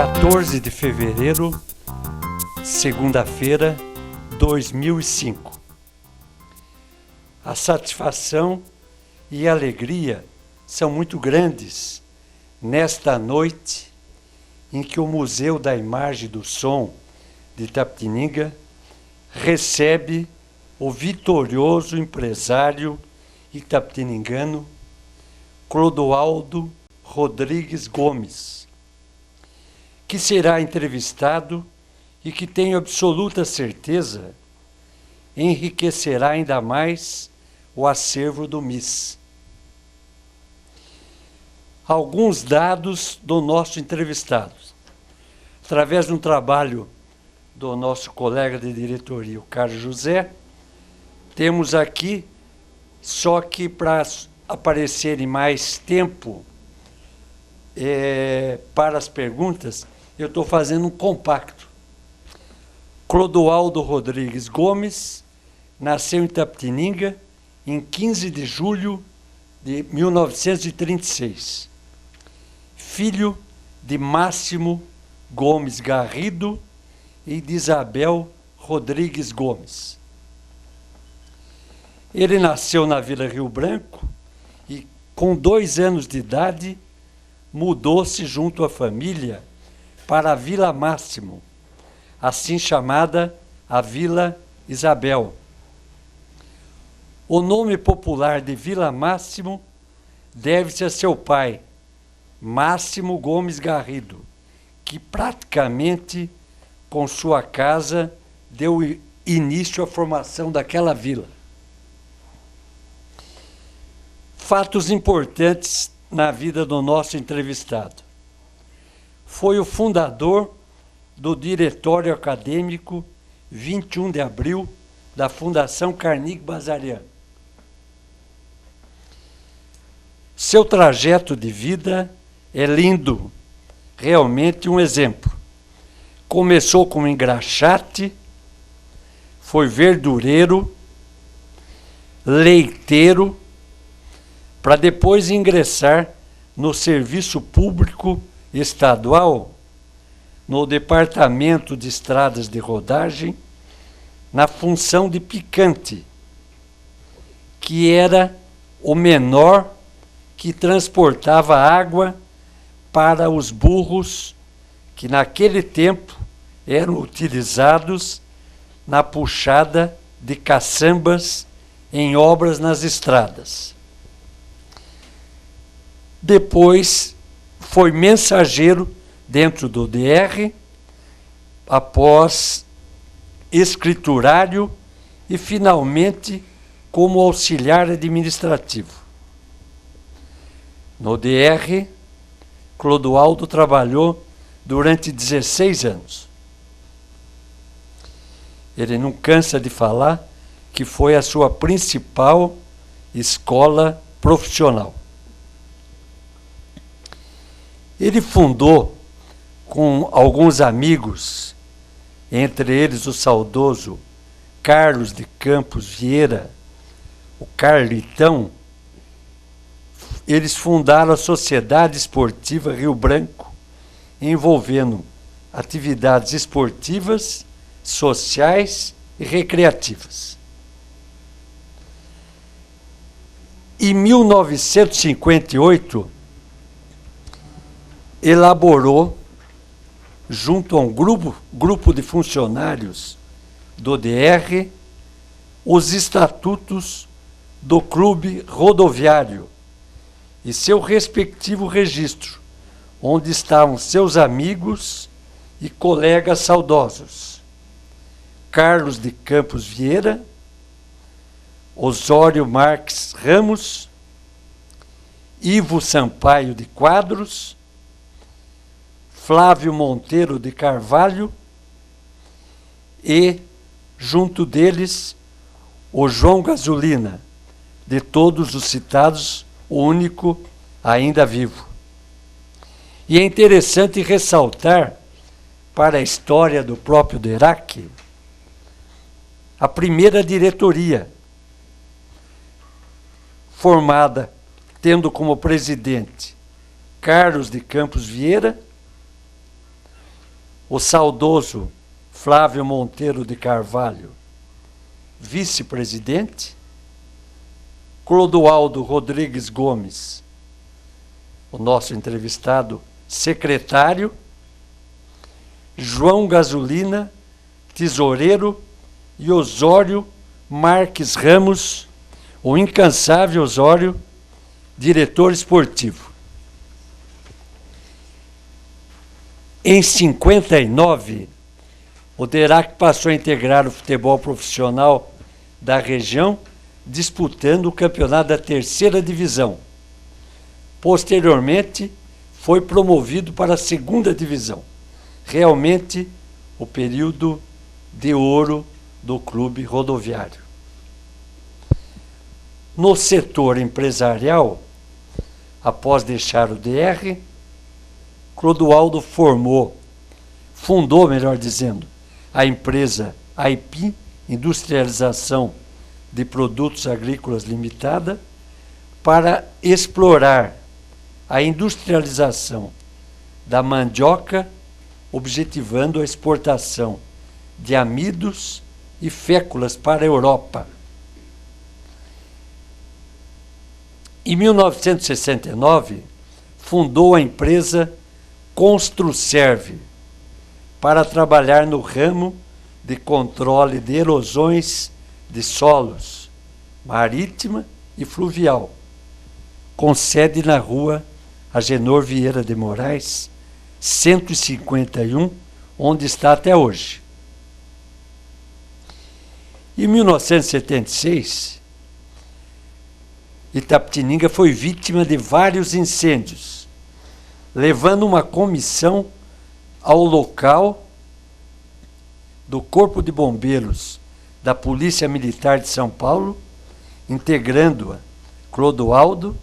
14 de fevereiro, segunda-feira, 2005. A satisfação e a alegria são muito grandes nesta noite em que o Museu da Imagem e do Som de Itapetininga recebe o vitorioso empresário itapetiningano Clodoaldo Rodrigues Gomes, que será entrevistado e que tenho absoluta certeza enriquecerá ainda mais o acervo do MIS. Alguns dados do nosso entrevistado. Através de um trabalho do nosso colega de diretoria, o Carlos José, temos aqui, só que para aparecer em mais tempo para as perguntas, eu estou fazendo um compacto. Clodoaldo Rodrigues Gomes nasceu em Itapetininga em 15 de julho de 1936. Filho de Máximo Gomes Garrido e de Isabel Rodrigues Gomes. Ele nasceu na Vila Rio Branco e, com 2 anos de idade, mudou-se junto à família para a Vila Máximo, assim chamada a Vila Isabel. O nome popular de Vila Máximo deve-se a seu pai, Máximo Gomes Garrido, que praticamente, com sua casa, deu início à formação daquela vila. Fatos importantes na vida do nosso entrevistado. Foi o fundador do Diretório Acadêmico 21 de Abril da Fundação Carnegie Bazarian. Seu trajeto de vida é lindo, realmente um exemplo. Começou como engraxate, foi verdureiro, leiteiro, para depois ingressar no serviço público estadual, no Departamento de Estradas de Rodagem, na função de picante, que era o menor que transportava água para os burros que naquele tempo eram utilizados na puxada de caçambas em obras nas estradas. Depois foi mensageiro dentro do DR, após escriturário e finalmente como auxiliar administrativo. No DR, Clodoaldo trabalhou durante 16 anos. Ele não cansa de falar que foi a sua principal escola profissional. Ele fundou, com alguns amigos, entre eles o saudoso Carlos de Campos Vieira, o Carlitão, eles fundaram a Sociedade Esportiva Rio Branco, envolvendo atividades esportivas, sociais e recreativas. Em 1958, elaborou, junto a um grupo de funcionários do DR, os estatutos do Clube Rodoviário e seu respectivo registro, onde estavam seus amigos e colegas saudosos: Carlos de Campos Vieira, Osório Marques Ramos, Ivo Sampaio de Quadros, Flávio Monteiro de Carvalho e, junto deles, o João Gasolina, de todos os citados, o único ainda vivo. E é interessante ressaltar, para a história do próprio DERAC, a primeira diretoria, formada, tendo como presidente Carlos de Campos Vieira, o saudoso Flávio Monteiro de Carvalho, vice-presidente, Clodoaldo Rodrigues Gomes, o nosso entrevistado, secretário, João Gasolina, tesoureiro, e Osório Marques Ramos, o incansável Osório, diretor esportivo. Em 59, o Derac passou a integrar o futebol profissional da região, disputando o campeonato da terceira divisão. Posteriormente, foi promovido para a segunda divisão. Realmente, o período de ouro do clube rodoviário. No setor empresarial, após deixar o DR, Clodoaldo fundou, a empresa AIPI, Industrialização de Produtos Agrícolas Limitada, para explorar a industrialização da mandioca, objetivando a exportação de amidos e féculas para a Europa. Em 1969, fundou a empresa Construserve para trabalhar no ramo de controle de erosões de solos, marítima e fluvial, com sede na rua Agenor Vieira de Moraes, 151, onde está até hoje. Em 1976, Itapetininga foi vítima de vários incêndios, levando uma comissão ao local do Corpo de Bombeiros da Polícia Militar de São Paulo, integrando-a Clodoaldo,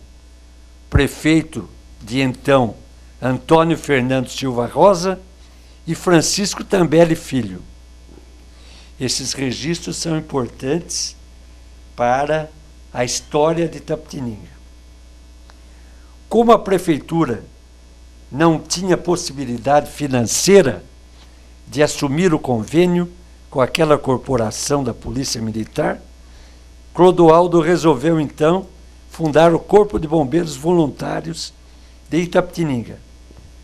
prefeito de então Antônio Fernando Silva Rosa e Francisco Tambelli Filho. Esses registros são importantes para a história de Itapetininga. Como a prefeitura não tinha possibilidade financeira de assumir o convênio com aquela corporação da Polícia Militar, Clodoaldo resolveu, então, fundar o Corpo de Bombeiros Voluntários de Itapetininga,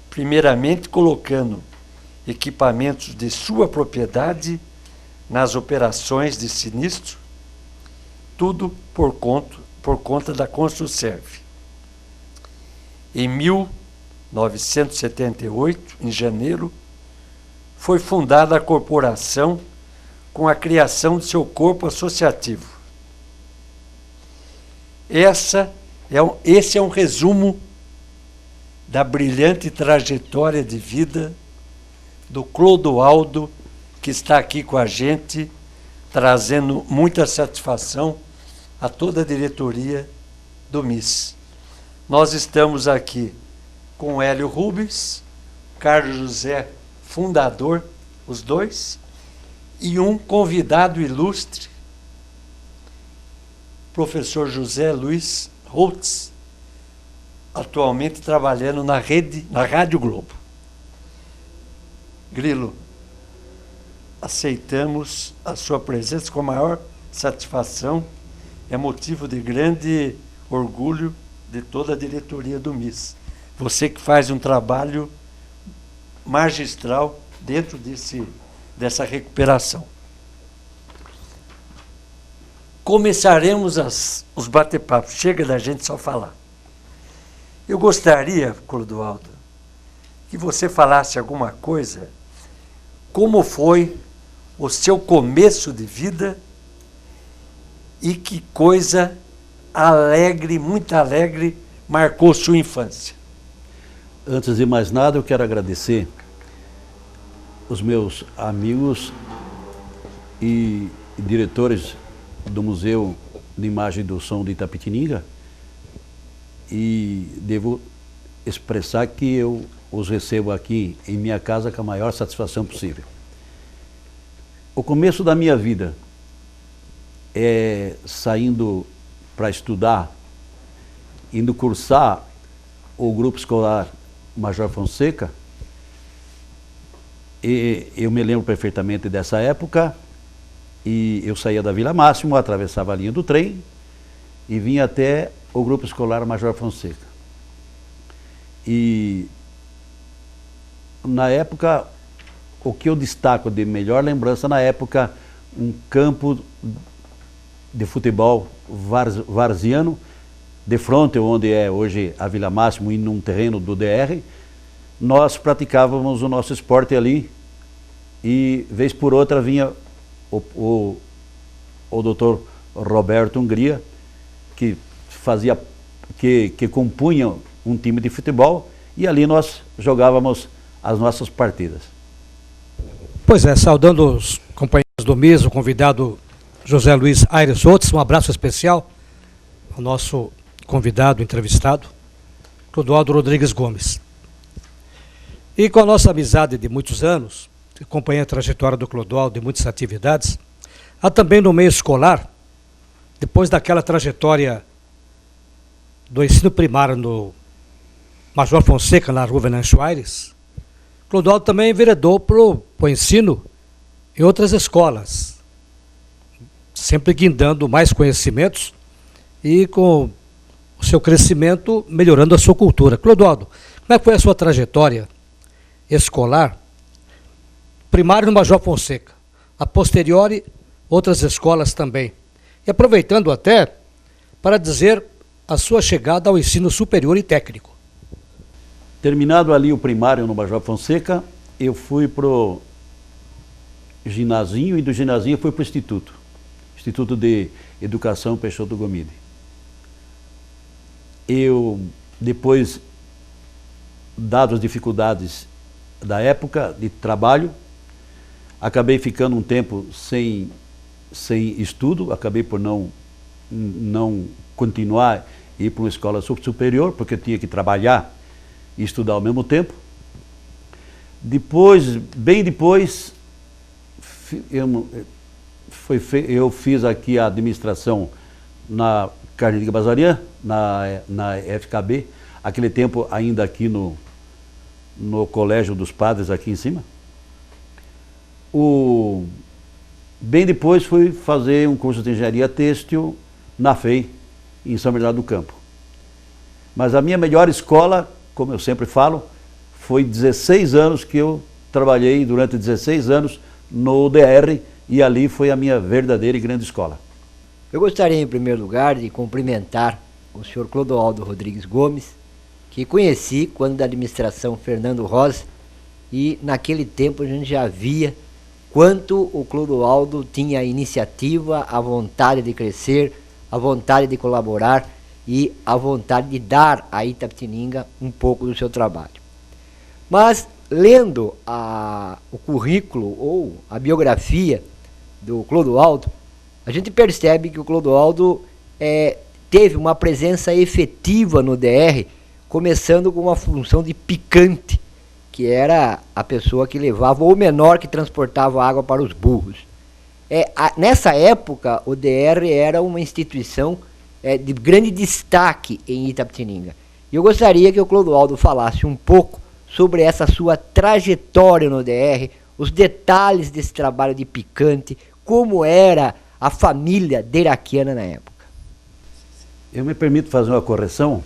primeiramente colocando equipamentos de sua propriedade nas operações de sinistro, tudo por conta da Construserve. Em 1978, em janeiro, foi fundada a corporação com a criação de seu corpo associativo. Esse é um resumo da brilhante trajetória de vida do Clodoaldo, que está aqui com a gente, trazendo muita satisfação a toda a diretoria do MIS. Nós estamos aqui com Hélio Rubens, Carlos José, fundador, os dois, e um convidado ilustre, professor José Luiz Holtz, atualmente trabalhando na Rádio Globo. Grilo, aceitamos a sua presença com a maior satisfação, é motivo de grande orgulho de toda a diretoria do MIS. Você que faz um trabalho magistral dentro dessa recuperação. Começaremos os bate-papos. Chega da gente só falar. Eu gostaria, Clodoaldo, que você falasse alguma coisa, como foi o seu começo de vida e que coisa alegre, muito alegre, marcou sua infância. Antes de mais nada, eu quero agradecer os meus amigos e diretores do Museu de Imagem do Som de Itapetininga, e devo expressar que eu os recebo aqui em minha casa com a maior satisfação possível. O começo da minha vida é saindo para estudar, indo cursar o grupo escolar Major Fonseca, E eu me lembro perfeitamente dessa época, e eu saía da Vila Máximo, atravessava a linha do trem e vinha até o Grupo Escolar Major Fonseca. E na época, o que eu destaco de melhor lembrança na época, um campo de futebol varziano, de frente onde é hoje a Vila Máximo e num terreno do DR, nós praticávamos o nosso esporte ali e vez por outra vinha o doutor Roberto Hungria, que compunha um time de futebol, e ali nós jogávamos as nossas partidas. Pois é, saudando os companheiros do mês, o convidado José Luiz Aires Otis, um abraço especial ao nosso convidado, entrevistado, Clodoaldo Rodrigues Gomes. E com a nossa amizade de muitos anos, que acompanha a trajetória do Clodoaldo em muitas atividades, há também no meio escolar, depois daquela trajetória do ensino primário no Major Fonseca, na Rua Venâncio Aires, Clodoaldo também enveredou para o ensino em outras escolas, sempre guindando mais conhecimentos e com o seu crescimento melhorando a sua cultura. Clodoaldo, como é que foi a sua trajetória escolar? Primário no Major Fonseca, a posteriori outras escolas também. E aproveitando até para dizer a sua chegada ao ensino superior e técnico. Terminado ali o primário no Major Fonseca, eu fui para o ginazinho, e do ginazinho fui para o Instituto de Educação Peixoto Gomide. Eu, depois, dadas as dificuldades da época de trabalho, acabei ficando um tempo sem estudo, acabei por não continuar e ir para uma escola superior, porque eu tinha que trabalhar e estudar ao mesmo tempo. Depois, bem depois, eu fiz aqui a administração na Carnegie Bazarian, na FKB, aquele tempo ainda aqui no Colégio dos Padres, aqui em cima. Bem depois fui fazer um curso de engenharia têxtil na FEI, em São Bernardo do Campo. Mas a minha melhor escola, como eu sempre falo, foi 16 anos que eu trabalhei, durante 16 anos, no DR, e ali foi a minha verdadeira e grande escola. Eu gostaria, em primeiro lugar, de cumprimentar o senhor Clodoaldo Rodrigues Gomes, que conheci quando da administração Fernando Rosa, e naquele tempo a gente já via quanto o Clodoaldo tinha a iniciativa, a vontade de crescer, a vontade de colaborar e a vontade de dar a Itapetininga um pouco do seu trabalho. Mas, lendo o currículo ou a biografia do Clodoaldo, a gente percebe que o Clodoaldo teve uma presença efetiva no DR, começando com uma função de picante, que era a pessoa que levava, ou o menor que transportava água para os burros. Nessa época, o DR era uma instituição de grande destaque em Itapetininga. E eu gostaria que o Clodoaldo falasse um pouco sobre essa sua trajetória no DR, os detalhes desse trabalho de picante, como era a família deraquiana na época. Eu me permito fazer uma correção.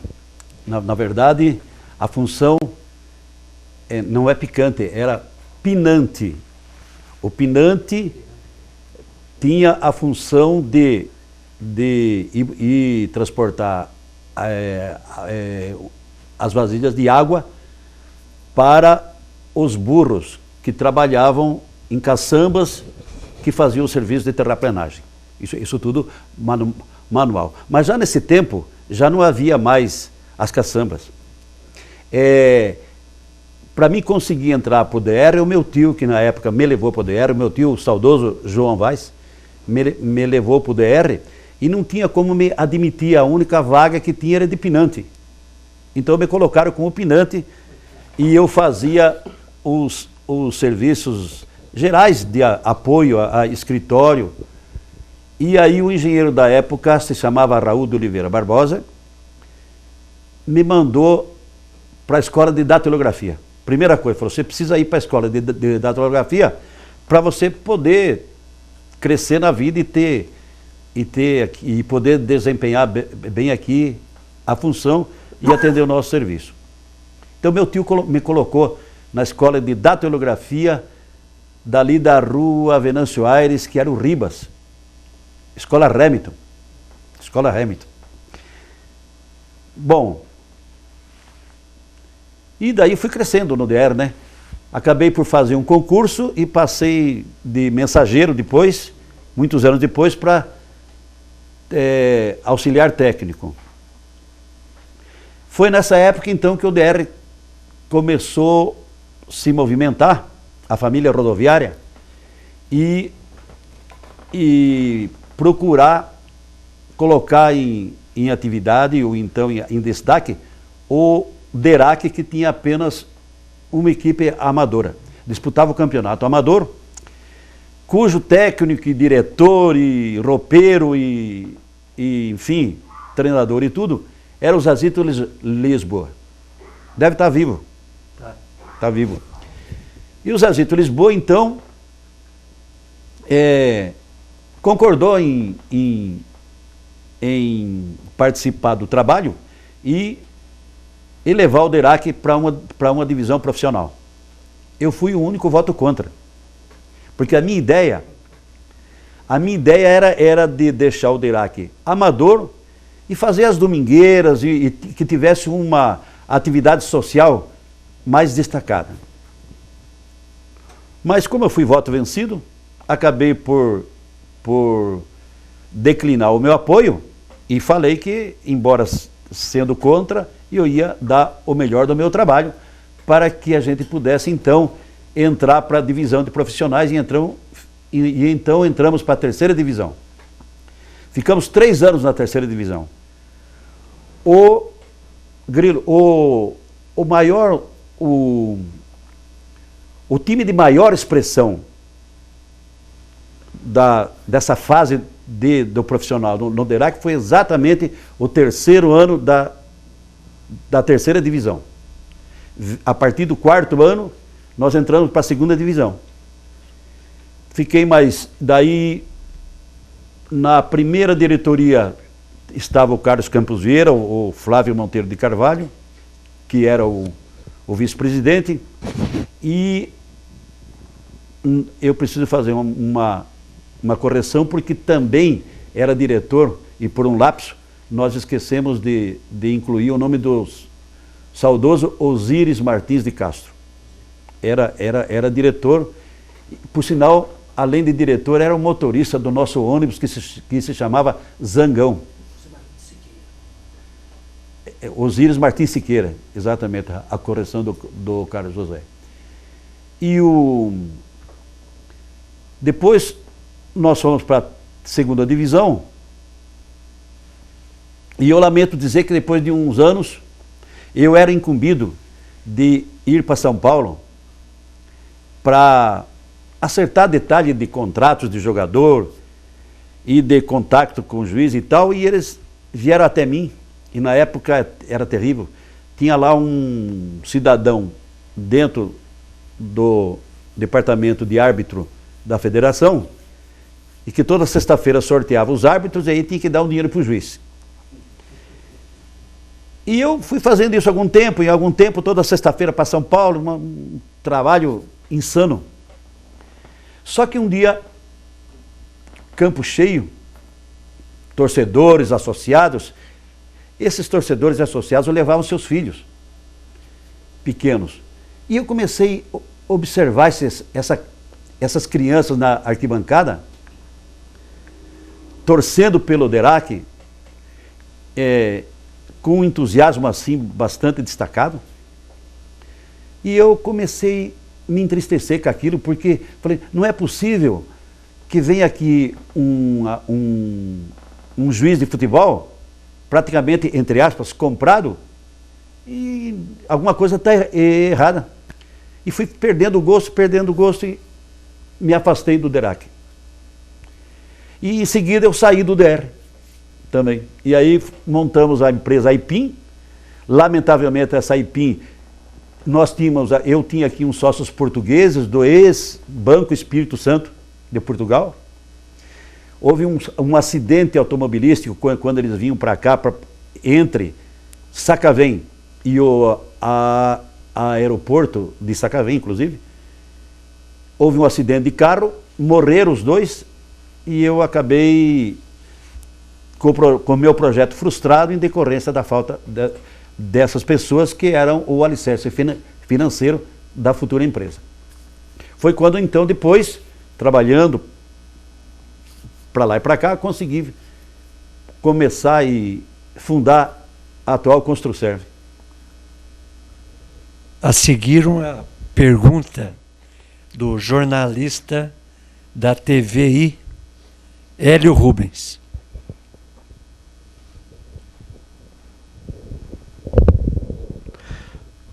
Na verdade, a função não é picante, era pinante. O pinante tinha a função de ir transportar as vasilhas de água para os burros que trabalhavam em caçambas que faziam o serviço de terraplenagem. Isso tudo manual. Mas já nesse tempo, já não havia mais as caçambas. Para mim conseguir entrar para o DR, o meu tio, que na época me levou para o DR, o meu tio, o saudoso João Vaz, me levou para o DR e não tinha como me admitir, a única vaga que tinha era de pinante. Então me colocaram como pinante e eu fazia os serviços gerais de apoio a escritório. E aí o engenheiro da época, se chamava Raul de Oliveira Barbosa, me mandou para a escola de datilografia. Primeira coisa, falou, você precisa ir para a escola de datilografia para você poder crescer na vida e poder desempenhar bem aqui a função e atender o nosso serviço. Então meu tio me colocou na escola de datilografia dali da rua Venâncio Aires, que era o Ribas, Escola Hamilton. Escola Hamilton. Bom, e daí fui crescendo no DR, né? Acabei por fazer um concurso e passei de mensageiro depois, muitos anos depois, para auxiliar técnico. Foi nessa época então que o DR começou a se movimentar, a família rodoviária, e procurar colocar em atividade, ou então em destaque, o DERAC, que tinha apenas uma equipe amadora. Disputava o campeonato amador, cujo técnico e diretor e roupeiro e enfim, treinador e tudo, era o Zazito Lisboa. Deve estar vivo. Está vivo. E o Zazito Lisboa, então, concordou em participar do trabalho e levar o DERAC para uma divisão profissional. Eu fui o único voto contra. Porque a minha ideia era de deixar o DERAC amador e fazer as domingueiras e que tivesse uma atividade social mais destacada. Mas como eu fui voto vencido, acabei por declinar o meu apoio e falei que, embora sendo contra, eu ia dar o melhor do meu trabalho para que a gente pudesse então entrar para a divisão de profissionais e então entramos para a terceira divisão. Ficamos 3 anos na terceira divisão. O time de maior expressão dessa fase do profissional no DERAC foi exatamente o 3º ano da terceira divisão. A partir do 4º ano, nós entramos para a segunda divisão. Fiquei mais, daí, na primeira diretoria estava o Carlos Campos Vieira, o Flávio Monteiro de Carvalho, que era o vice-presidente, e eu preciso fazer uma correção, porque também era diretor, e por um lapso, nós esquecemos de incluir o nome do saudoso Osíris Martins de Castro. Era diretor, por sinal, além de diretor, era o motorista do nosso ônibus que se chamava Zangão. Osíris Martins Siqueira, exatamente, a correção do Carlos José. E depois nós fomos para a segunda divisão, e eu lamento dizer que depois de uns anos, eu era incumbido de ir para São Paulo para acertar detalhe de contratos de jogador e de contato com o juiz e tal, e eles vieram até mim, e na época era terrível, tinha lá um cidadão dentro do departamento de árbitro da federação, e que toda sexta-feira sorteava os árbitros, e aí tinha que dar um dinheiro para o juiz. E eu fui fazendo isso algum tempo, toda sexta-feira para São Paulo, um trabalho insano. Só que um dia, campo cheio, torcedores associados, esses torcedores associados levavam seus filhos pequenos. E eu comecei a observar essas crianças na arquibancada, torcendo pelo DERAC, com um entusiasmo assim bastante destacado. E eu comecei a me entristecer com aquilo, porque falei, não é possível que venha aqui um juiz de futebol, praticamente, entre aspas, comprado, e alguma coisa está errada. E fui perdendo o gosto e me afastei do DERAC. E em seguida eu saí do DR também. E aí montamos a empresa Aipim. Lamentavelmente essa Aipim eu tinha aqui uns sócios portugueses do ex-Banco Espírito Santo de Portugal. Houve um acidente automobilístico quando eles vinham para cá, entre Sacavém e o aeroporto de Sacavém, inclusive. Houve um acidente de carro, morreram os dois e eu acabei com o meu projeto frustrado em decorrência da falta dessas pessoas que eram o alicerce financeiro da futura empresa. Foi quando então depois, trabalhando para lá e para cá, consegui começar e fundar a atual Construserve. A seguir uma pergunta do jornalista da TVI, Hélio Rubens.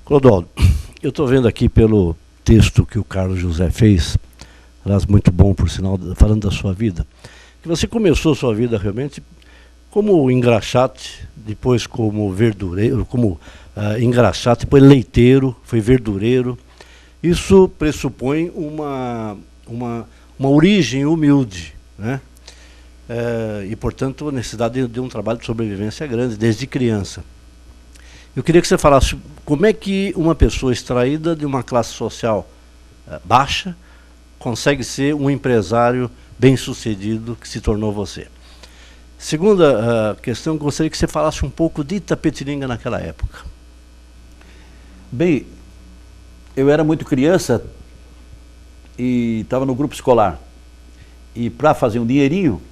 Clodoaldo, eu estou vendo aqui pelo texto que o Carlos José fez, aliás, muito bom por sinal, falando da sua vida, que você começou sua vida realmente como engraxate, depois como verdureiro, engraxate, depois leiteiro, foi verdureiro. Isso pressupõe uma origem humilde, né? E, portanto, a necessidade de um trabalho de sobrevivência grande, desde criança. Eu queria que você falasse como é que uma pessoa extraída de uma classe social baixa consegue ser um empresário bem-sucedido que se tornou você. Segunda questão, eu gostaria que você falasse um pouco de Itapetininga naquela época. Bem, eu era muito criança e estava no grupo escolar. E para fazer um dinheirinho,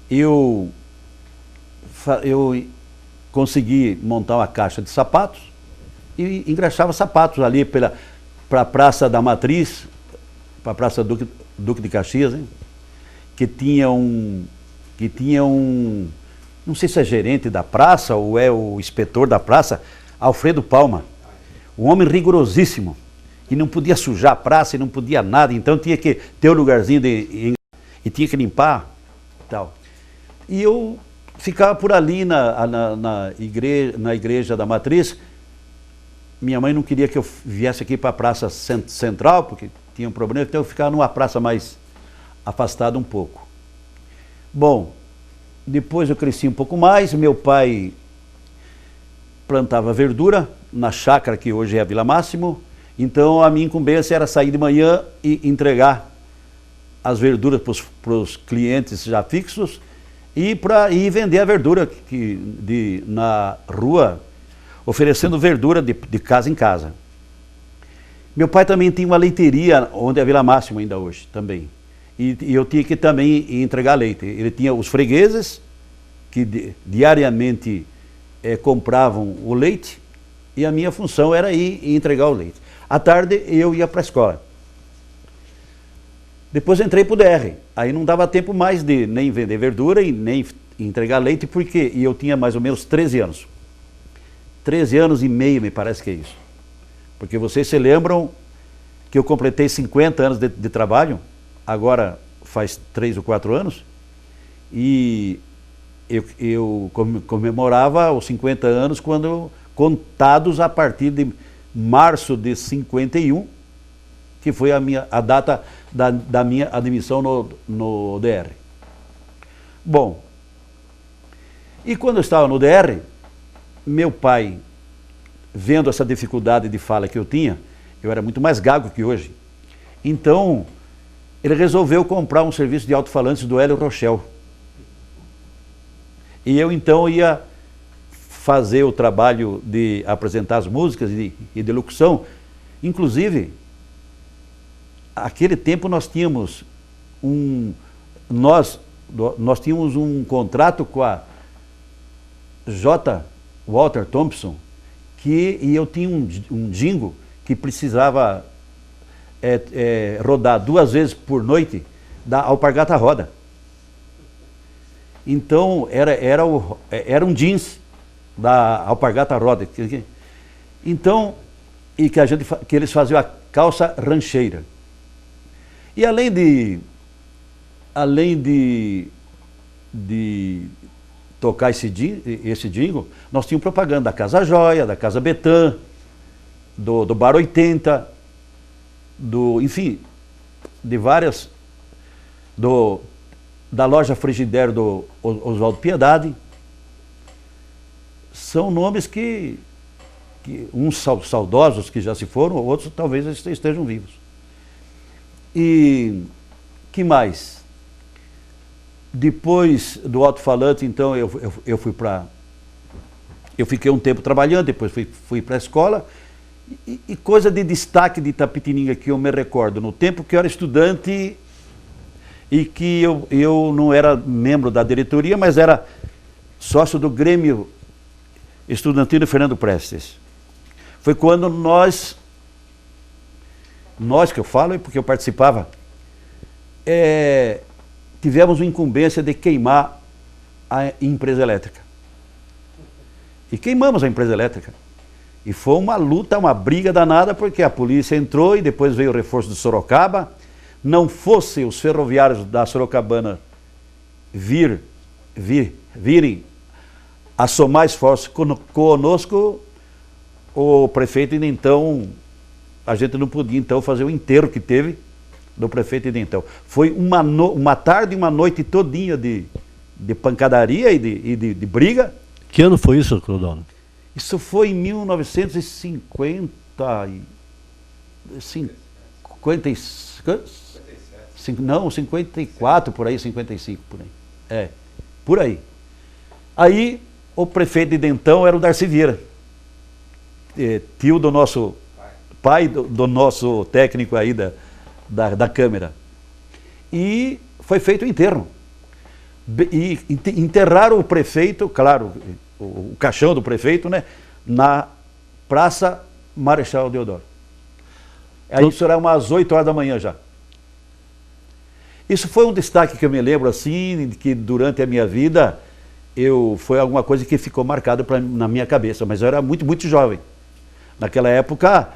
eu consegui montar uma caixa de sapatos e engraxava sapatos ali para a Praça da Matriz, para a Praça Duque de Caxias, hein? que tinha um, não sei se é gerente da praça ou é o inspetor da praça, Alfredo Palma, um homem rigorosíssimo, e não podia sujar a praça e não podia nada, então tinha que ter um lugarzinho e tinha que limpar e tal. E eu ficava por ali na igreja da Matriz. Minha mãe não queria que eu viesse aqui para a Praça Central, porque tinha um problema, então eu ficava numa praça mais afastada um pouco. Bom, depois eu cresci um pouco mais, meu pai plantava verdura na chácara que hoje é a Vila Máximo, então a minha incumbência era sair de manhã e entregar as verduras para os clientes já fixos, e vender a verdura na rua, oferecendo verdura de casa em casa. Meu pai também tinha uma leiteria, onde é a Vila Máxima ainda hoje, também. E eu tinha que também entregar leite. Ele tinha os fregueses, que diariamente compravam o leite, e a minha função era ir e entregar o leite. À tarde eu ia para a escola. Depois entrei para o DR, aí não dava tempo mais de nem vender verdura e nem entregar leite, porque eu tinha mais ou menos 13 anos. 13 anos e meio, me parece que é isso. Porque vocês se lembram que eu completei 50 anos de trabalho, agora faz 3 ou 4 anos, e eu comemorava os 50 anos quando contados a partir de março de 51, que foi a data da minha admissão no DR. Bom, e quando eu estava no DR, meu pai, vendo essa dificuldade de fala que eu tinha, eu era muito mais gago que hoje, então ele resolveu comprar um serviço de alto-falantes do Hélio Rochel. E eu então ia fazer o trabalho de apresentar as músicas e de locução. Inclusive, naquele tempo nós tínhamos nós tínhamos um contrato com a J. Walter Thompson, e eu tinha um jingle que precisava rodar 2 vezes por noite da Alpargata Roda. Então era um jeans da Alpargata Roda. Então, que eles faziam a calça rancheira. E além de tocar esse jingle, nós tínhamos propaganda da Casa Joia, da Casa Betã, do Bar 80, enfim, de várias, da loja Frigidaire do Oswaldo Piedade. São nomes que uns saudosos que já se foram, outros talvez estejam vivos. E que mais? Depois do alto-falante, então, eu fui para... Eu fiquei um tempo trabalhando, depois fui para a escola. E coisa de destaque de Itapetininga que eu me recordo, no tempo que eu era estudante e que eu não era membro da diretoria, mas era sócio do Grêmio Estudantil Fernando Prestes. Foi quando nós que eu falo, porque eu participava, tivemos a incumbência de queimar a empresa elétrica. E queimamos a empresa elétrica. E foi uma luta, uma briga danada, porque a polícia entrou e depois veio o reforço de Sorocaba. Não fosse os ferroviários da Sorocabana virem a somar esforços conosco, o prefeito ainda então, a gente não podia então fazer o enterro que teve do prefeito ainda então. Foi uma tarde e uma noite todinha de pancadaria e de briga. Que ano foi isso, Clodoaldo? Isso foi em 54, por aí, 55, por aí. Por aí. Aí, o prefeito de então era o Darcy Vieira, tio do nosso pai, do nosso técnico aí da Câmara. E foi feito o enterro. E enterraram o prefeito, claro, o caixão do prefeito, né, na Praça Marechal Deodoro. Isso era umas 8 horas da manhã já. Isso foi um destaque que eu me lembro, assim, que durante a minha vida, foi alguma coisa que ficou marcada na minha cabeça, mas eu era muito, muito jovem. Naquela época,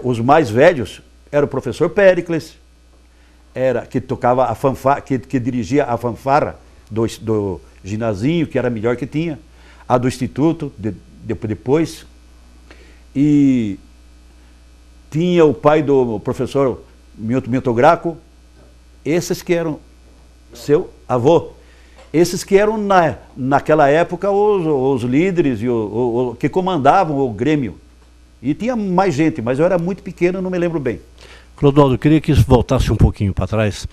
os mais velhos eram o professor Péricles, que tocava a fanfarra, que dirigia a fanfarra do ginazinho, que era a melhor que tinha, a do instituto, depois, e tinha o pai do professor Milton Graco, esses que eram seu avô, esses que eram naquela época os líderes que comandavam o Grêmio. E tinha mais gente, mas eu era muito pequeno, não me lembro bem. Clodoaldo, eu queria que isso voltasse um pouquinho para trás,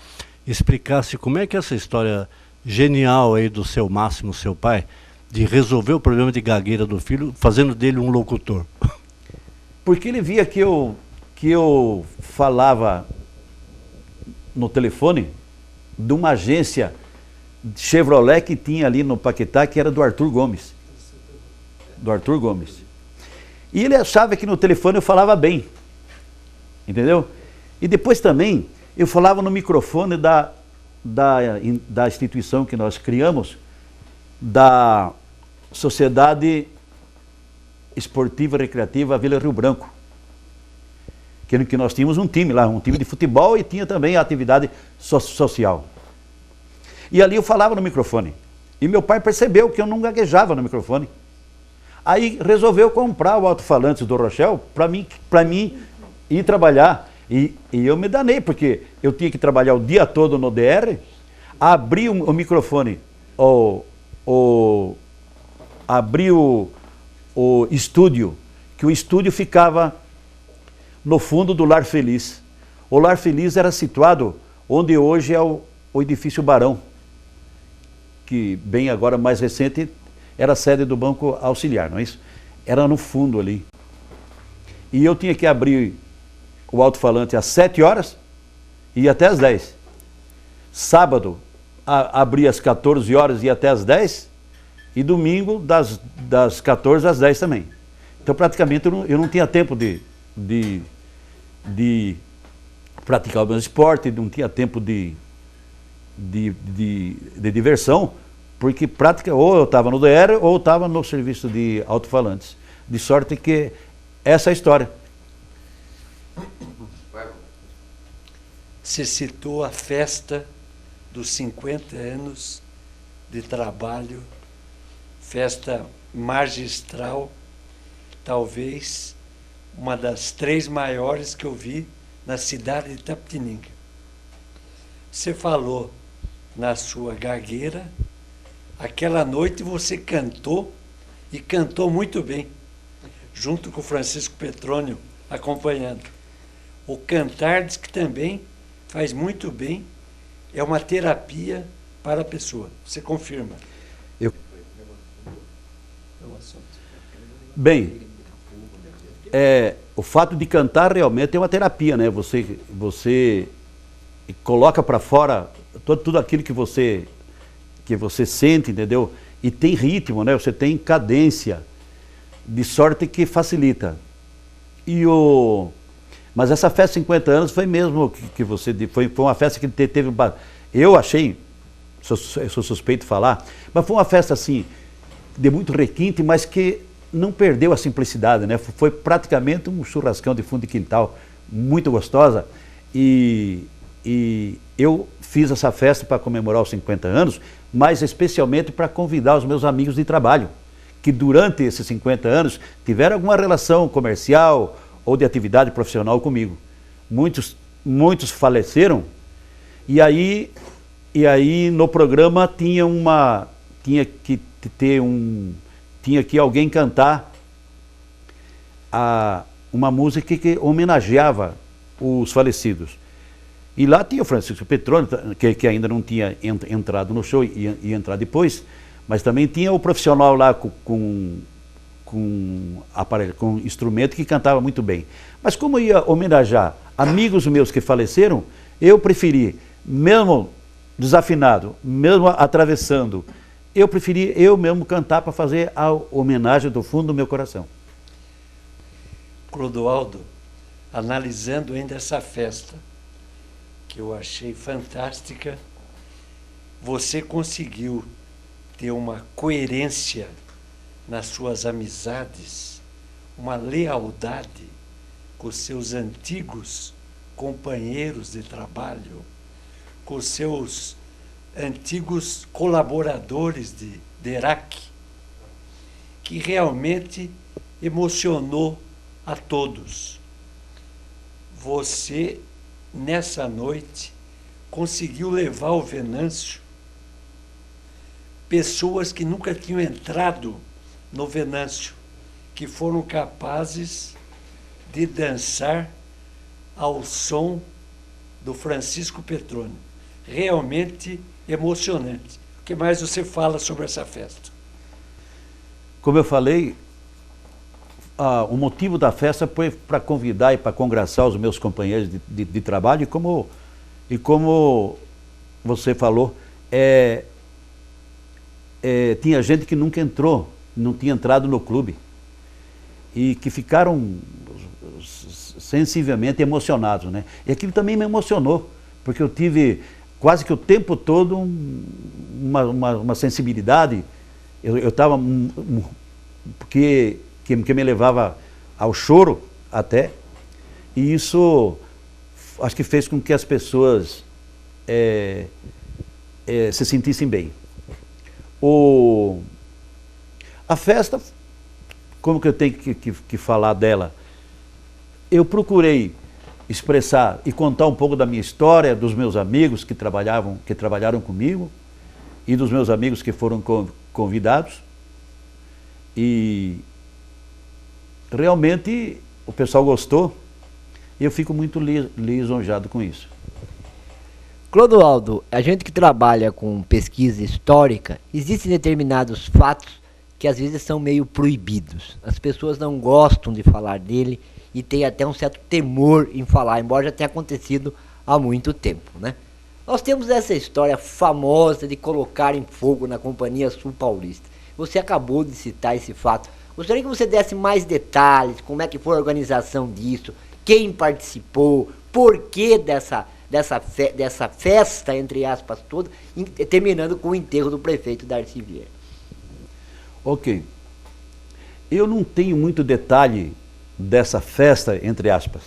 explicasse como é que essa história genial aí do seu Máximo, seu pai, de resolver o problema de gagueira do filho, fazendo dele um locutor. Porque ele via que eu falava no telefone de uma agência Chevrolet que tinha ali no Paquetá, que era do Arthur Gomes. Do Arthur Gomes. E ele achava que no telefone eu falava bem. Entendeu? E depois também eu falava no microfone da instituição que nós criamos, da Sociedade Esportiva Recreativa Vila Rio Branco. Que nós tínhamos um time lá, um time de futebol, e tinha também a atividade social. E ali eu falava no microfone. E meu pai percebeu que eu não gaguejava no microfone. Aí resolveu comprar o alto-falante do Rochelle para mim ir trabalhar. E eu me danei, porque eu tinha que trabalhar o dia todo no DR, abri o microfone, abri o estúdio, que o estúdio ficava no fundo do Lar Feliz. O Lar Feliz era situado onde hoje é o edifício Barão, que bem agora mais recente era a sede do Banco Auxiliar, não é isso? Era no fundo ali. E eu tinha que abrir o alto-falante às 7 horas e ia até às 10. Sábado abria às 14 horas e ia até às 10, e domingo das 14 às 10 também. Então praticamente eu não tinha tempo de praticar o meu esporte, não tinha tempo de diversão, porque ou eu estava no DR ou eu estava no serviço de alto-falantes. De sorte que essa é a história. Se citou a festa dos 50 anos de trabalho, festa magistral, talvez uma das 3 maiores que eu vi na cidade de Itapetininga. Você falou na sua gagueira, aquela noite você cantou, e cantou muito bem, junto com o Francisco Petrônio acompanhando. O cantar diz que também faz muito bem, é uma terapia para a pessoa. Você confirma? Bem, o fato de cantar realmente é uma terapia, né? Você coloca para fora tudo aquilo que você sente, entendeu? E tem ritmo, né? Você tem cadência, de sorte que facilita. Mas essa festa de 50 anos foi mesmo que você... Foi uma festa que teve... Eu achei, eu sou suspeito de falar, mas foi uma festa assim, de muito requinte, mas que não perdeu a simplicidade, né? Foi praticamente um churrascão de fundo de quintal, muito gostosa. E eu fiz essa festa para comemorar os 50 anos, mas especialmente para convidar os meus amigos de trabalho, que durante esses 50 anos tiveram alguma relação comercial ou de atividade profissional comigo. Muitos faleceram, e aí no programa tinha que alguém cantar uma música que homenageava os falecidos. E lá tinha o Francisco Petrônio, que ainda não tinha entrado no show, ia entrar depois, mas também tinha o profissional lá com aparelho, com instrumento, que cantava muito bem. Mas como eu ia homenagear amigos meus que faleceram, eu preferi, mesmo desafinado, mesmo atravessando, eu preferi eu mesmo cantar para fazer a homenagem do fundo do meu coração. Clodoaldo, analisando ainda essa festa, que eu achei fantástica, você conseguiu ter uma coerência nas suas amizades, uma lealdade com os seus antigos companheiros de trabalho, com os seus antigos colaboradores de ERAC, que realmente emocionou a todos. Você, nessa noite, conseguiu levar ao Venâncio pessoas que nunca tinham entrado no Venâncio, que foram capazes de dançar ao som do Francisco Petrônio. Realmente emocionante. O que mais você fala sobre essa festa? Como eu falei, o motivo da festa foi para convidar e para congraçar os meus companheiros de trabalho, e como você falou, tinha gente que nunca entrou, não tinha entrado no clube, e que ficaram sensivelmente emocionados, né? E aquilo também me emocionou, porque eu tive quase que o tempo todo uma sensibilidade. Eu estava... que me levava ao choro até, e isso acho que fez com que as pessoas se sentissem bem. A festa, como que eu tenho que falar dela? Eu procurei expressar e contar um pouco da minha história, dos meus amigos que trabalharam comigo, e dos meus amigos que foram convidados, e realmente o pessoal gostou, e eu fico muito lisonjeado com isso. Clodoaldo, a gente que trabalha com pesquisa histórica, existem determinados fatos que às vezes são meio proibidos. As pessoas não gostam de falar dele e tem até um certo temor em falar, embora já tenha acontecido há muito tempo, né? Nós temos essa história famosa de colocar em fogo na Companhia Sul Paulista. Você acabou de citar esse fato. Gostaria que você desse mais detalhes, como é que foi a organização disso, quem participou, por que dessa festa, entre aspas, toda, terminando com o enterro do prefeito Darcy Vieira. Ok. Eu não tenho muito detalhe dessa festa, entre aspas,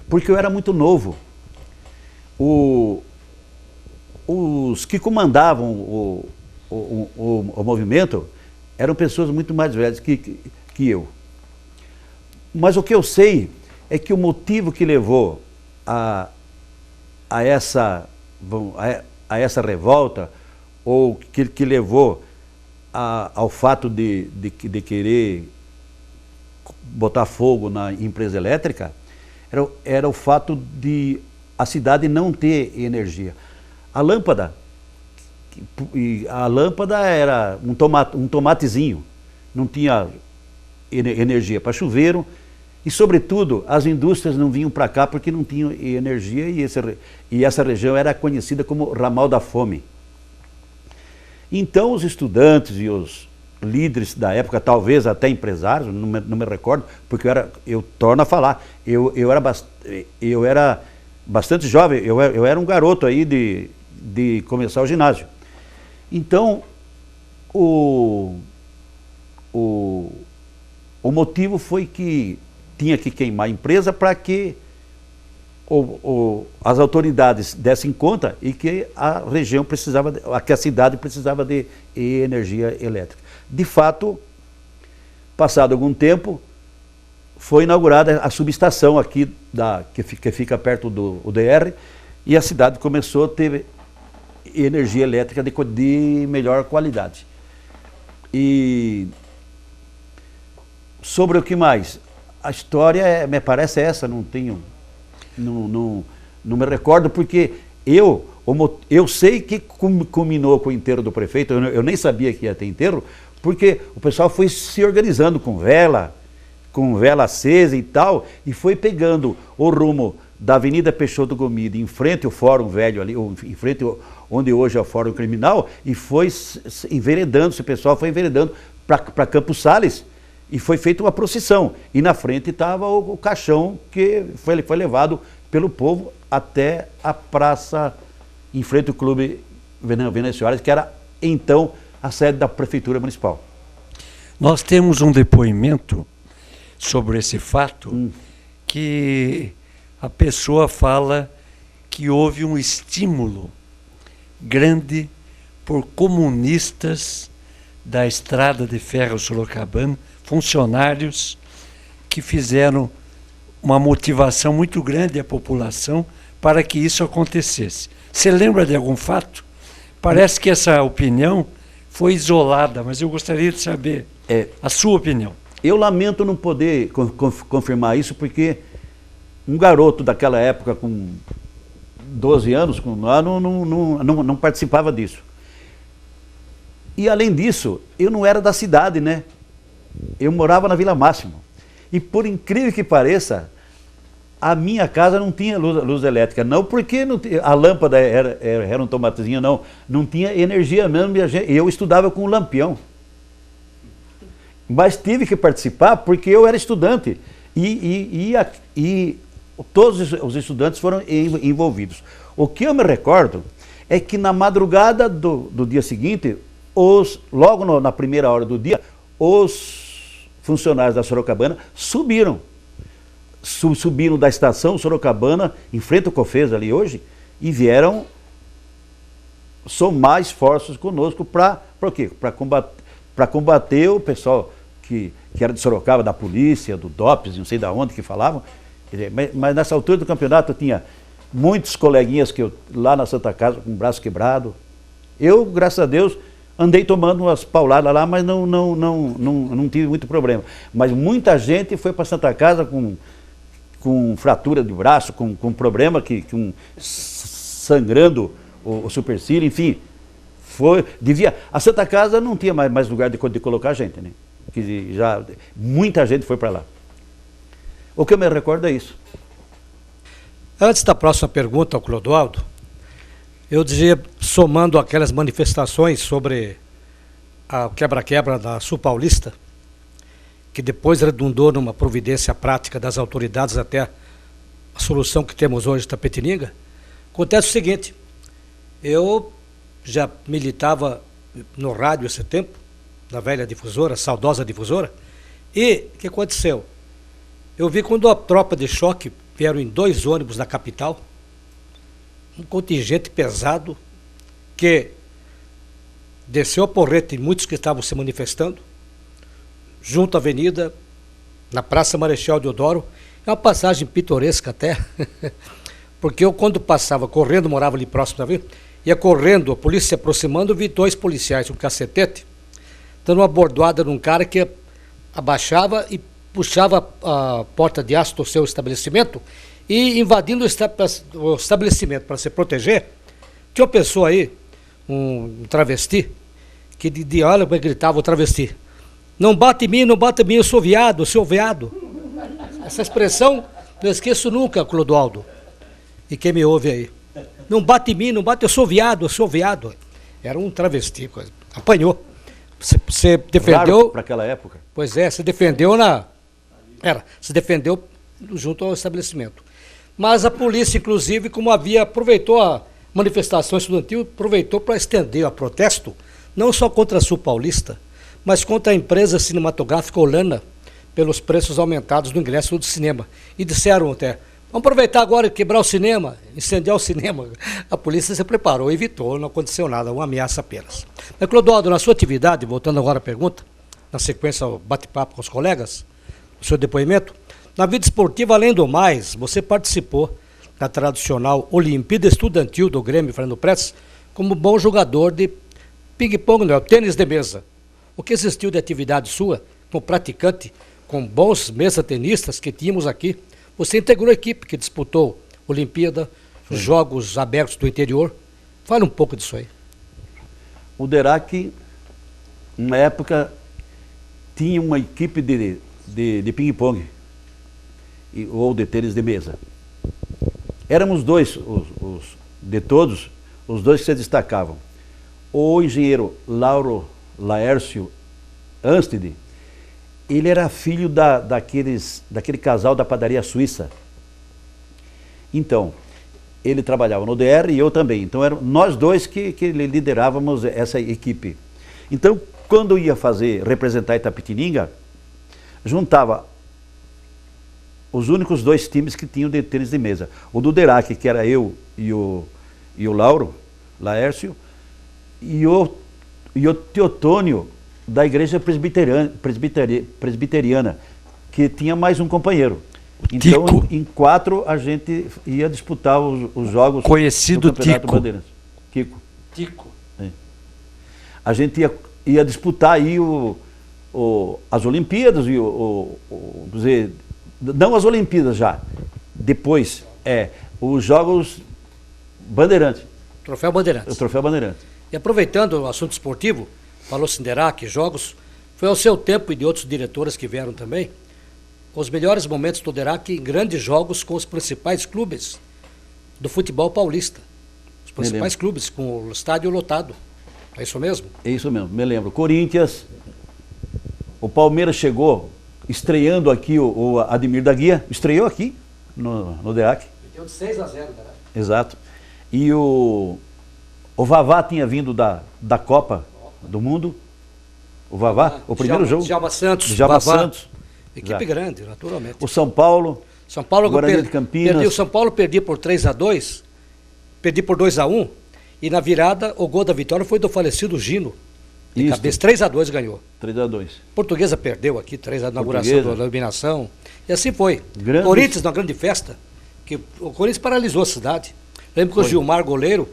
porque eu era muito novo. Os que comandavam o movimento eram pessoas muito mais velhas que eu. Mas o que eu sei é que o motivo que levou a essa revolta, ou que levou ao fato de querer botar fogo na empresa elétrica, era o fato de a cidade não ter energia. A lâmpada era um tomatezinho, não tinha energia para chuveiro, e sobretudo as indústrias não vinham para cá porque não tinham energia, e essa região era conhecida como ramal da fome. Então os estudantes e os líderes da época, talvez até empresários, não me recordo, porque eu torno a falar, eu era bastante jovem, eu era um garoto aí de começar o ginásio. Então, o motivo foi que tinha que queimar a empresa para que as autoridades dessem conta e que a região precisava, que a cidade precisava de energia elétrica. De fato, passado algum tempo, foi inaugurada a subestação aqui, que fica perto do UDR, e a cidade começou a ter energia elétrica de melhor qualidade. E sobre o que mais? A história, me parece essa, não me recordo, porque eu sei que culminou com o enterro do prefeito, eu nem sabia que ia ter enterro, porque o pessoal foi se organizando com vela acesa e tal, e foi pegando o rumo da Avenida Peixoto Gomide, em frente ao Fórum Velho ali, ou em frente onde hoje é o Fórum Criminal, e foi enveredando, o pessoal foi enveredando para Campos Sales, e foi feita uma procissão, e na frente estava o caixão que foi levado pelo povo até a praça, em frente ao Clube Venâncio Soares, que era então a sede da Prefeitura Municipal. Nós temos um depoimento sobre esse fato, que a pessoa fala que houve um estímulo grande por comunistas da Estrada de Ferro Sorocabana, funcionários que fizeram uma motivação muito grande à população para que isso acontecesse. Você lembra de algum fato? Parece que essa opinião foi isolada, mas eu gostaria de saber a sua opinião. Eu lamento não poder confirmar isso, porque um garoto daquela época com 12 anos não participava disso. E além disso, eu não era da cidade, né? Eu morava na Vila Máximo. E por incrível que pareça, a minha casa não tinha luz elétrica. Não porque a lâmpada era um tomatezinho, não tinha energia mesmo. Eu estudava com um lampião. Mas tive que participar porque eu era estudante. E todos os estudantes foram envolvidos. O que eu me recordo é que na madrugada do dia seguinte, logo na primeira hora do dia, os funcionários da Sorocabana subiram da estação Sorocabana, em frente ao Cofés ali hoje, e vieram somar esforços conosco para quê? Para combater o pessoal que era de Sorocaba, da polícia, do DOPS, não sei de onde que falavam. Mas nessa altura do campeonato eu tinha muitos coleguinhas lá na Santa Casa com o braço quebrado. Eu, graças a Deus, andei tomando umas pauladas lá, mas não tive muito problema. Mas muita gente foi para Santa Casa com fratura de braço, com problema, sangrando o supercílio, enfim. A Santa Casa não tinha mais lugar de colocar gente, né? Muita gente foi para lá. O que eu me recordo é isso. Antes da próxima pergunta ao Clodoaldo, eu dizia, somando aquelas manifestações sobre a quebra-quebra da Sul Paulista, que depois redundou numa providência prática das autoridades até a solução que temos hoje em Tapetininga, acontece o seguinte: eu já militava no rádio esse tempo, da velha difusora, saudosa difusora, e o que aconteceu? Eu vi quando a tropa de choque vieram em 2 ônibus da capital, um contingente pesado que desceu a porreta em muitos que estavam se manifestando, junto à avenida, na Praça Marechal Deodoro. É uma passagem pitoresca até, porque eu quando passava correndo, morava ali próximo da vida, ia correndo, a polícia se aproximando, vi 2 policiais com cacetete, dando uma bordoada num cara que abaixava e puxava a porta de aço do seu estabelecimento e invadindo o estabelecimento para se proteger. Tinha uma pessoa aí, um travesti, que olha como gritava o travesti: não bate em mim, não bate em mim, eu sou viado, eu sou viado. Essa expressão não esqueço nunca, Clodoaldo, e quem me ouve aí. Não bate em mim, não bate, eu sou viado, eu sou viado. Era um travesti, apanhou. Você defendeu... para aquela época. Pois é, se defendeu se defendeu junto ao estabelecimento. Mas a polícia, inclusive, como aproveitou a manifestação estudantil, aproveitou para estender o protesto, não só contra a Sul Paulista, mas contra a empresa cinematográfica Olana, pelos preços aumentados do ingresso do cinema. E disseram até: vamos aproveitar agora e quebrar o cinema, incendiar o cinema. A polícia se preparou, evitou, não aconteceu nada, uma ameaça apenas. Mas, Clodoaldo, na sua atividade, voltando agora à pergunta, na sequência ao bate-papo com os colegas, o seu depoimento, na vida esportiva, além do mais, você participou da tradicional Olimpíada Estudantil do Grêmio Fernando Prestes como bom jogador de ping-pong, não, tênis de mesa. O que existiu de atividade sua, como praticante, com bons mesa-tenistas que tínhamos aqui? Você integrou a equipe que disputou Olimpíada, os Jogos Abertos do Interior. Fale um pouco disso aí. O Derac, na época, tinha uma equipe de ping-pong ou de tênis de mesa. Éramos dois, de todos, os dois que se destacavam. O engenheiro Lauro Laércio Anstede, ele era filho daquele casal da padaria suíça. Então, ele trabalhava no DR e eu também. Então, eram nós dois que liderávamos essa equipe. Então, quando ia representar Itapetininga, juntava os únicos 2 times que tinham de tênis de mesa. O do Derac, que era eu e o Lauro Laércio, e o Teotônio, da igreja presbiteriana, que tinha mais um companheiro. Então, em 4, a gente ia disputar os jogos conhecido do Campeonato Tico. Bandeirantes. Tico. É. A gente ia disputar aí as Olimpíadas, não as Olimpíadas já, depois, os Jogos Bandeirantes. Troféu Bandeirantes. O Troféu Bandeirantes. E aproveitando o assunto esportivo, falou Sinderac, jogos, foi ao seu tempo e de outros diretores que vieram também, os melhores momentos do Derac em grandes jogos com os principais clubes do futebol paulista. Os principais clubes, com o estádio lotado. É isso mesmo? É isso mesmo, me lembro. Corinthians, o Palmeiras chegou estreando aqui, o Ademir da Guia, estreou aqui no Derac. Deu de 6-0, Derac. Exato. E o Vavá tinha vindo da Copa do Mundo. O Vavá, o primeiro jogo. Djalma Santos. Djalma Santos. Equipe Exato. grande, naturalmente. O São Paulo. São Paulo Guarani de Campinas. O São Paulo perdia por 3-2, perdi por 2-1, e na virada o gol da vitória foi do falecido Gino. De cabeça, 3-2 ganhou. 3-2. Portuguesa perdeu aqui, 3 na inauguração da eliminação. E assim foi. Corinthians, na grande festa, que o Corinthians paralisou a cidade. Lembro que o Gilmar, goleiro,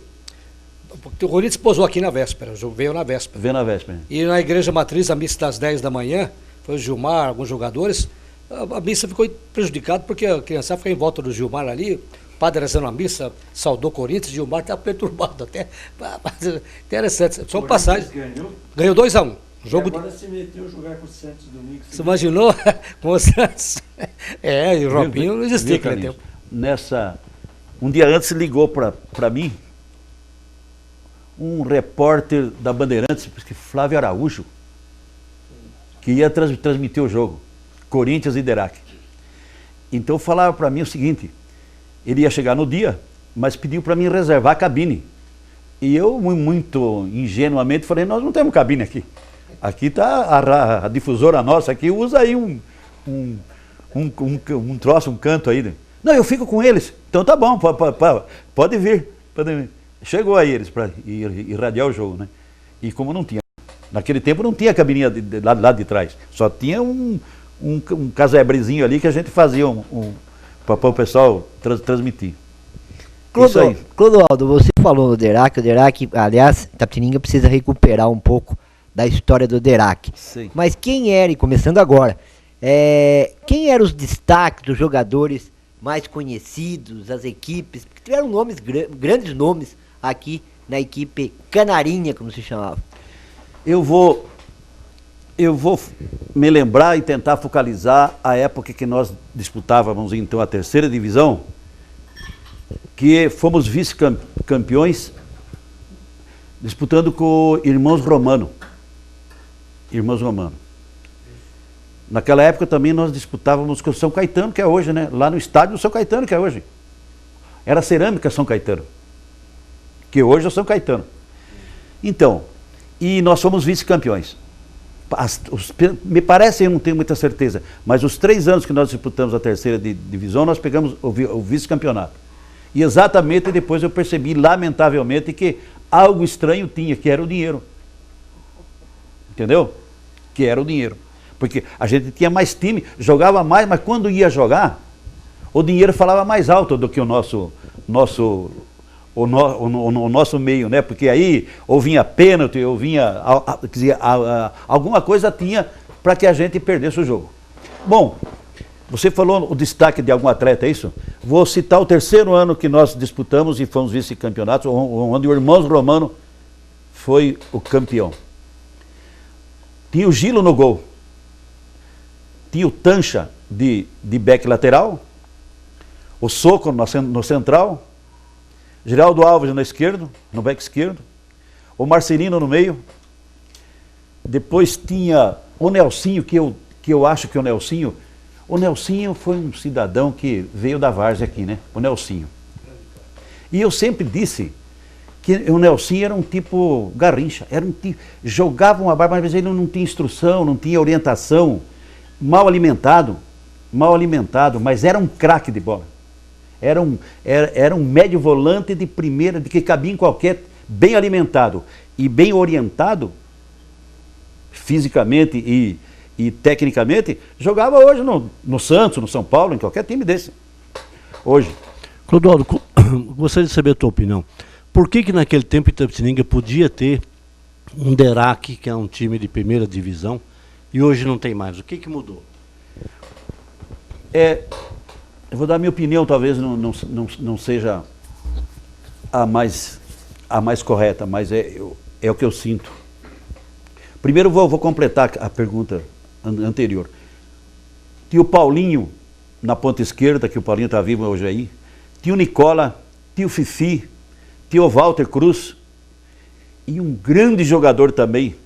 o Corinthians posou aqui na véspera, veio na véspera. Veio na véspera. E na igreja matriz, a missa das 10 da manhã, foi o Gilmar, alguns jogadores, a missa ficou prejudicada porque a criança fica em volta do Gilmar ali, o padre rezando a missa, saudou o Corinthians, Gilmar estava perturbado até. Interessante. São passagens. Ganhou 2-1. Jogo agora se meteu a jogar com o Santos domingo. Você imaginou? Com o Santos. E o Robinho não existia naquele tempo. Um dia antes ligou para mim um repórter da Bandeirantes, Flávio Araújo, que ia transmitir o jogo, Corinthians e Derac. Então falava para mim o seguinte: ele ia chegar no dia, mas pediu para mim reservar a cabine. E eu, muito ingenuamente, falei: nós não temos cabine aqui. Aqui está a difusora nossa, aqui usa aí um troço, um canto aí. Não, eu fico com eles. Então tá bom, pode vir. Chegou aí eles para irradiar o jogo, né? E como não tinha, naquele tempo não tinha cabininha lá de trás, só tinha um um casebrezinho ali que a gente fazia para o pessoal transmitir. Isso aí. Clodoaldo, você falou no Derac, o Derac, aliás, Itapetininga precisa recuperar um pouco da história do Derac. Sim. Mas quem era, e começando agora, quem eram os destaques dos jogadores mais conhecidos, as equipes, que tiveram nomes, grandes nomes aqui na equipe canarinha, como se chamava? Eu vou me lembrar e tentar focalizar a época que nós disputávamos então a terceira divisão, que fomos vice-campeões disputando com Irmãos Romano. Naquela época também nós disputávamos com o São Caetano, que é hoje, né? Lá no estádio do São Caetano, que é hoje. Era Cerâmica São Caetano, que hoje é o São Caetano. Então, e nós fomos vice-campeões. Me parece, eu não tenho muita certeza, mas os 3 anos que nós disputamos a terceira divisão, nós pegamos o vice-campeonato. E exatamente depois eu percebi, lamentavelmente, que algo estranho tinha, que era o dinheiro. Entendeu? Que era o dinheiro. Porque a gente tinha mais time, jogava mais, mas quando ia jogar, o dinheiro falava mais alto do que o nosso meio, né? Porque aí ou vinha pênalti, ou vinha, quer dizer, alguma coisa tinha para que a gente perdesse o jogo. Bom, você falou o destaque de algum atleta, é isso? Vou citar o terceiro ano que nós disputamos e fomos vice-campeonatos, onde o Irmãos Romano foi o campeão. Tinha o Gilo no gol, tinha o Tancha de back lateral, o Soco no central, Geraldo Alves na esquerda, no back esquerdo, o Marcelino no meio, depois tinha o Nelsinho, que eu acho que o Nelsinho foi um cidadão que veio da várzea aqui, né? O Nelsinho. E eu sempre disse que o Nelsinho era um tipo garrincha, era um tipo, jogava uma barba, mas ele não tinha instrução, não tinha orientação, mal alimentado, mas era um craque de bola. Era um médio volante de primeira, de que cabia em qualquer, bem alimentado e bem orientado, fisicamente e tecnicamente, jogava hoje no Santos, no São Paulo, em qualquer time desse. Hoje. Clodoaldo, gostaria de saber a tua opinião. Por que naquele tempo Itapetininga podia ter um Derac, que é um time de primeira divisão, e hoje não tem mais? O que mudou? Eu vou dar a minha opinião, talvez não seja a mais correta, mas é o que eu sinto. Primeiro vou completar a pergunta anterior. Tinha o Paulinho na ponta esquerda, que o Paulinho está vivo hoje aí. Tinha o Nicola, tinha o Fifi, tinha o Walter Cruz. E um grande jogador também,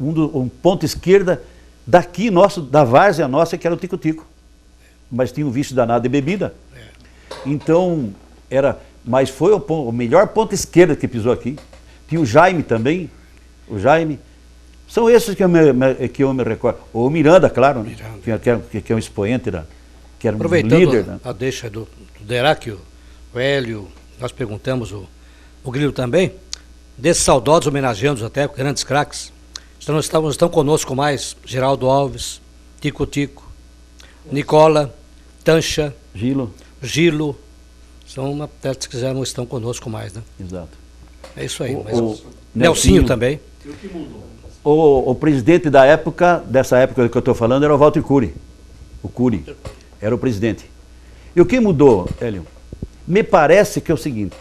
um ponta esquerda daqui nosso, da várzea nossa, que era o Tico-Tico. Mas tinha um vício danado de bebida. Então, mas foi o melhor ponta esquerda que pisou aqui. Tinha o Jaime também, São esses que eu me recordo. O Miranda, claro, né? Que é um expoente, que era um líder. Aproveitando a deixa do Derac, o Hélio, nós perguntamos, o Grilo também, desses saudosos homenageando até, grandes craques, estão conosco mais Geraldo Alves, Tico-Tico, Nicola, Tancha, Gilo, são até se quiser não estão conosco mais, né? Exato. É isso aí. Mas Nelsinho também. O presidente dessa época que eu estou falando, era o Walter Cury. O Cury era o presidente. E o que mudou, Hélio? Me parece que é o seguinte.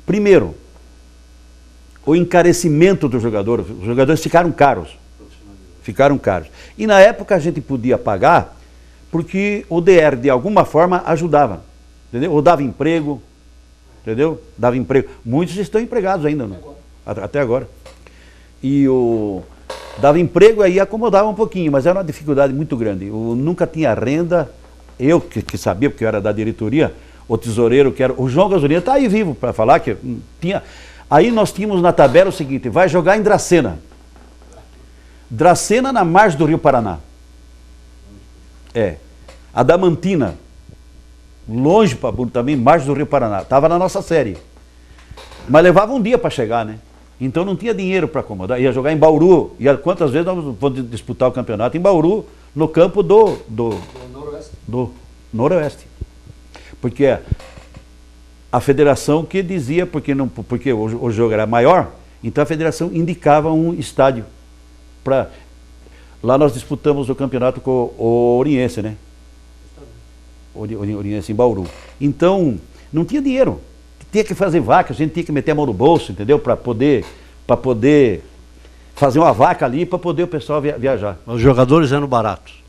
Primeiro, o encarecimento dos jogadores. Os jogadores ficaram caros. E na época a gente podia pagar porque o DR, de alguma forma, ajudava. Entendeu? Ou dava emprego. Entendeu? Dava emprego. Muitos estão empregados ainda, né? Até agora. Dava emprego aí acomodava um pouquinho, mas era uma dificuldade muito grande. Eu nunca tinha renda, eu que sabia, porque eu era da diretoria, o tesoureiro que era, o João Gasolina está aí vivo para falar que tinha. Aí nós tínhamos na tabela o seguinte, vai jogar em Dracena. Dracena na margem do Rio Paraná. Adamantina, longe também, margem do Rio Paraná, estava na nossa série. Mas levava um dia para chegar, né? Então não tinha dinheiro para acomodar. Ia jogar em Bauru. Quantas vezes nós vamos disputar o campeonato em Bauru, no campo do Noroeste. Porque a federação que dizia, porque o jogo era maior, então a federação indicava um estádio. Lá nós disputamos o campeonato com o Oriense, né? Oriense em Bauru. Então, não tinha dinheiro. Tinha que fazer vaca, a gente tinha que meter a mão no bolso, entendeu? Para poder fazer uma vaca ali, para poder o pessoal viajar. Os jogadores eram baratos.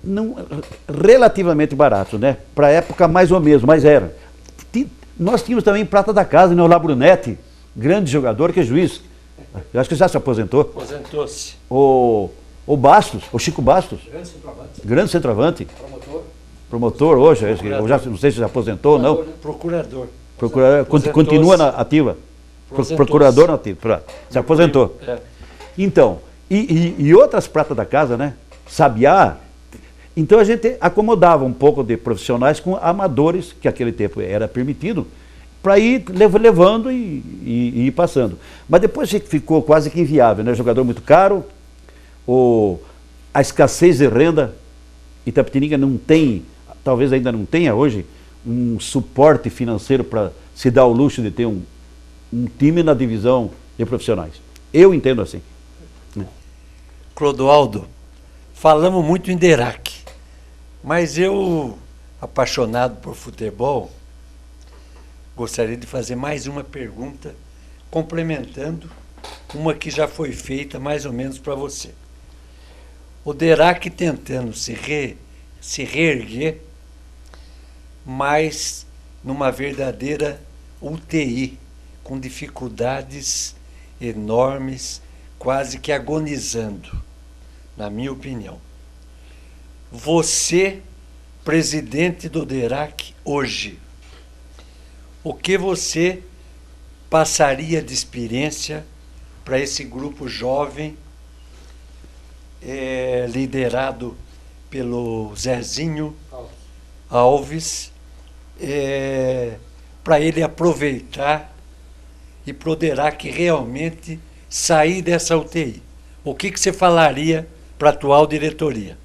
Não, relativamente baratos, né? Para a época mais ou menos, mas era. Nós tínhamos também prata da casa, né? O Labrunetti, grande jogador, que é juiz. Eu acho que já se aposentou. Aposentou-se. O Bastos, o Chico Bastos. Grande centroavante. Promotor hoje, eu já não sei se já aposentou ou não. Procurador. Continua na ativa. Procurador na ativa. Se aposentou. É. Então, e outras pratas da casa, né? Sabiá. Então a gente acomodava um pouco de profissionais com amadores, que naquele tempo era permitido, para ir levando e ir passando. Mas depois ficou quase que inviável, né? Jogador muito caro, a escassez de renda. Itapetininga não tem, talvez ainda não tenha hoje, um suporte financeiro para se dar o luxo de ter um time na divisão de profissionais. Eu entendo assim. Clodoaldo, falamos muito em Derac, mas eu, apaixonado por futebol, gostaria de fazer mais uma pergunta, complementando uma que já foi feita mais ou menos para você. O Derac tentando se reerguer, mas numa verdadeira UTI, com dificuldades enormes, quase que agonizando, na minha opinião. Você, presidente do Derac hoje, o que você passaria de experiência para esse grupo jovem, liderado pelo Zezinho Alves, para ele aproveitar e pro Derac realmente sair dessa UTI? O que você falaria para a atual diretoria?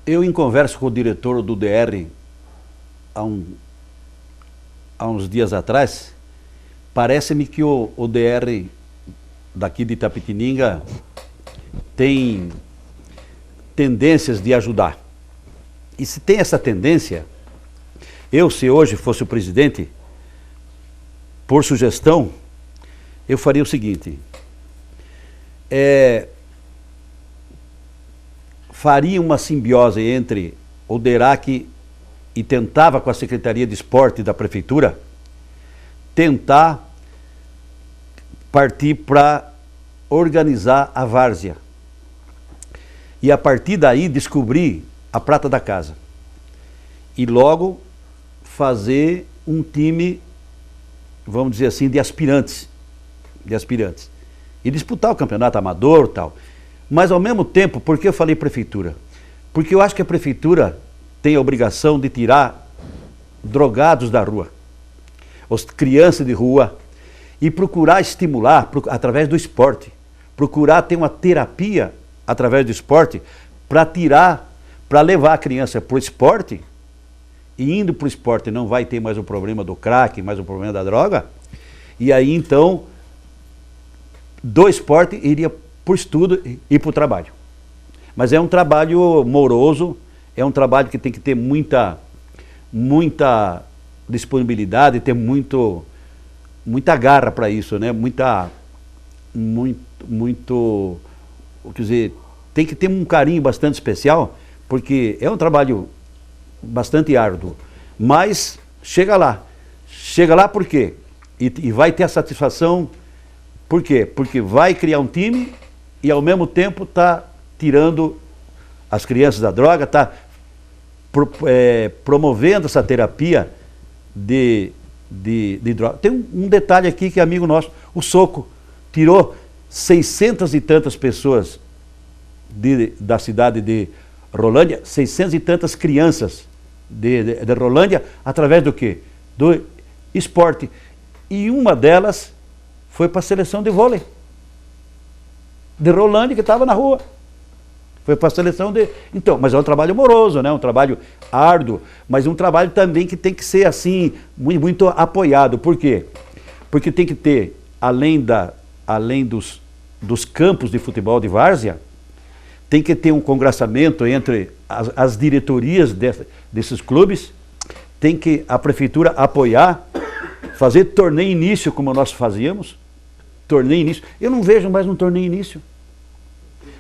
Eu, em conversa com o diretor do DR há uns dias atrás, parece-me que o DR daqui de Itapetininga tem tendências de ajudar. E se tem essa tendência, se hoje fosse o presidente, por sugestão, eu faria o seguinte: faria uma simbiose entre o Derac e tentava, com a Secretaria de Esporte da Prefeitura, tentar partir para organizar a várzea. E a partir daí descobrir a prata da casa. E logo fazer um time, vamos dizer assim, de aspirantes. E disputar o campeonato amador e tal. Mas ao mesmo tempo, por que eu falei prefeitura? Porque eu acho que a prefeitura tem a obrigação de tirar drogados da rua, as crianças de rua, e procurar estimular através do esporte. Procurar ter uma terapia através do esporte para levar a criança para o esporte, e indo para o esporte não vai ter mais o problema do crack, mais o problema da droga, e aí então do esporte iria para o estudo e para o trabalho. Mas é um trabalho moroso, é um trabalho que tem que ter muita disponibilidade, ter muita garra para isso, né? Quer dizer, tem que ter um carinho bastante especial, porque é um trabalho bastante árduo, mas chega lá por quê? E vai ter a satisfação, por quê? Porque vai criar um time e ao mesmo tempo está tirando as crianças da droga, está promovendo essa terapia de droga. Tem um detalhe aqui que é amigo nosso, o Soco, tirou 600 e tantas pessoas da cidade de Rolândia, 600 e tantas crianças de Rolândia, através do quê? Do esporte. E uma delas foi para a seleção de vôlei de Rolândia, que estava na rua. Foi para a seleção de... Então, mas é um trabalho moroso, né? Um trabalho árduo, mas um trabalho também que tem que ser assim, muito, muito apoiado. Por quê? Porque tem que ter, além dos campos de futebol de várzea, tem que ter um congraçamento entre as diretorias desses clubes, tem que a prefeitura apoiar, fazer torneio início como nós fazíamos, torneio início. Eu não vejo mais um torneio início.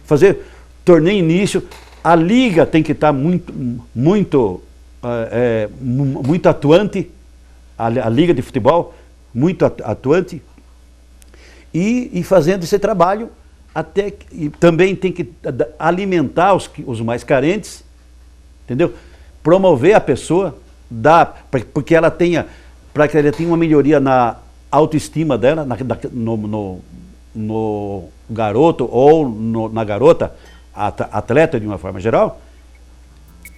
Fazer torneio início, a liga tem que estar muito atuante, a liga de futebol, muito atuante, e fazendo esse trabalho, e também tem que alimentar os mais carentes, entendeu? Promover a pessoa, porque ela tenha, para que ela tenha uma melhoria na autoestima dela, no garoto ou na garota, atleta de uma forma geral,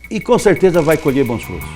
e com certeza vai colher bons frutos.